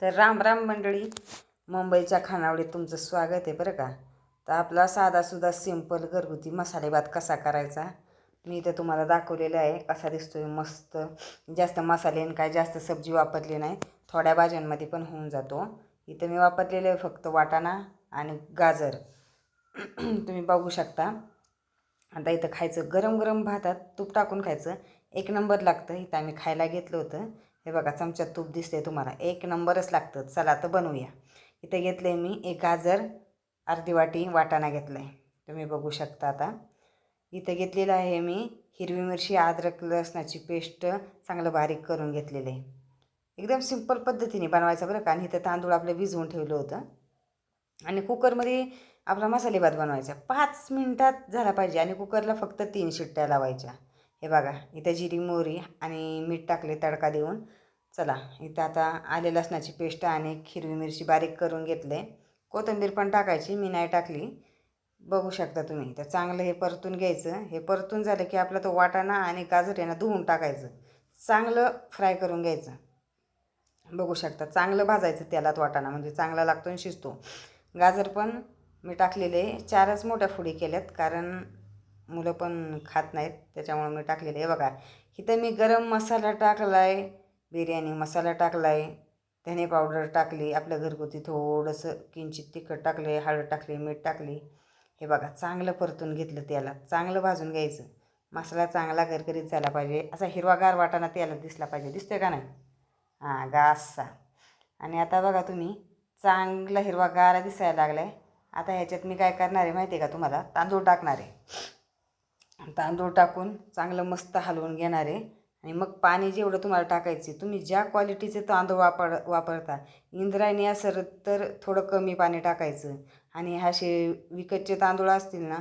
तर राम राम मंडळी, मुंबईच्या खानावळीत तुमचं स्वागत आहे बरं का. तर आपला साधासुद्धा सिंपल घरगुती मसाले भात कसा करायचा मी इथं तुम्हाला दाखवलेला आहे. कसा दिसतोय मस्त. जास्त मसाले आणि काय जास्त सब्जी वापरली नाही, थोड्या भाज्यांमध्ये पण होऊन जातो. इथं मी वापरलेलं आहे फक्त वाटाणा आणि गाजर. तुम्ही बघू शकता. आता इथं खायचं गरम गरम भातात तूप टाकून खायचं, एक नंबर लागतं. इथं आम्ही खायला घेतलं होतं. हे बघा चमच्यात तूप दिसते तुम्हाला, एक नंबरच लागतं. चला तर बनवूया. इथं घेतलं आहे मी एक गाजर, अर्धी वाटी वाटाणा घेतला आहे, तुम्ही बघू शकता. आता इथं घेतलेलं आहे मी हिरवी मिरची, अद्रक लसणाची पेस्ट चांगलं बारीक करून घेतलेलं आहे. एकदम सिंपल पद्धतीने बनवायचं बरं का. आणि इथं तांदूळ आपलं भिजवून ठेवलं होतं. आणि कुकरमध्ये आपला मसाले भात बनवायचा 5 मिनटात झाला पाहिजे. आणि कुकरला फक्त 3 शिट्ट्या लावायच्या. हे बघा इथं जिरी मोहरी आणि मीठ टाकले तडका देऊन. चला इथं आता आले लसणाची पेस्ट आणि हिरवी मिरची बारीक करून घेतले. कोथिंबीर पण टाकायची, मी नाही टाकली. बघू शकता तुम्ही. तर चांगलं हे परतून घ्यायचं. हे परतून झालं की आपला तो वाटाणा आणि गाजर आहे ना धुवून टाकायचं, चांगलं फ्राय करून घ्यायचं. बघू शकता चांगलं भाजायचं तेलात वाटाणा, म्हणजे चांगला लागतो आणि शिजतो. गाजर पण मी टाकलेले 4च मोठ्या फोडी केल्यात, कारण मुलं पण खात नाहीत त्याच्यामुळं मी टाकलेले. हे बघा इथं मी गरम मसाला टाकला आहे, बिर्याणी मसाला टाकला आहे, धने पावडर टाकली, आपल्या घरगुती थोडंसं किंचित तिखट टाकले, हळद टाकली, मीठ टाकली. हे बघा चांगलं परतून घेतलं तेलात, चांगलं भाजून घ्यायचं. मसाला चांगला करकरीत झाला पाहिजे, असा हिरवागार वाटाणा तेलात दिसला पाहिजे. दिसतोय का नाही? हां गासा. आणि आता बघा तुम्ही चांगला हिरवागार दिसायला लागला आहे. आता ह्याच्यात मी काय करणार आहे माहिती आहे का तुम्हाला? तांदूळ टाकणार आहे. तांदूळ टाकून चांगलं मस्त हलवून घेणार आहे. आणि मग पाणी जेवढं तुम्हाला टाकायचे, तुम्ही ज्या क्वालिटीचे तांदूळ वापरता, इंद्रायणी असेल तर थोडं कमी पाणी टाकायचं. आणि असे विकतचे तांदूळ असतील ना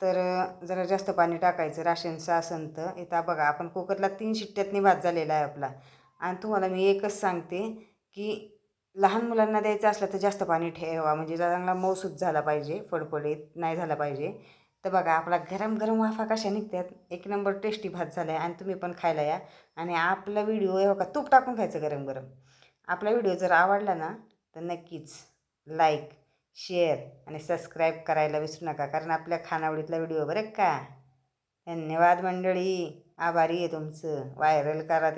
तर जरा जास्त पाणी टाकायचं. राशनचं असेल तर. इथं बघा आपण कुकरला 3 शिट्ट्यातनी भात झालेला आहे आपला. आणि तुम्हाला मी एकच सांगते की लहान मुलांना द्यायचं असलं तर जास्त पाणी ठेवा, म्हणजे चांगला मऊसूत झाला पाहिजे, फडफडीत नाही झाला पाहिजे. तर बघा आपला गरम गरम वाफा कशा निघतात, एक नंबर टेस्टी भात झाला आहे. आणि तुम्ही पण खायला या. आणि आपला व्हिडिओ हे बघा तूप टाकून खायचं गरम गरम. आपला व्हिडिओ जर आवडला ना तर नक्कीच लाईक, शेअर आणि सबस्क्राईब करायला विसरू नका, कारण आपल्या खानावळीतला व्हिडिओ बरं का. धन्यवाद मंडळी, आभारी आहे तुमचं. व्हायरल करा ते.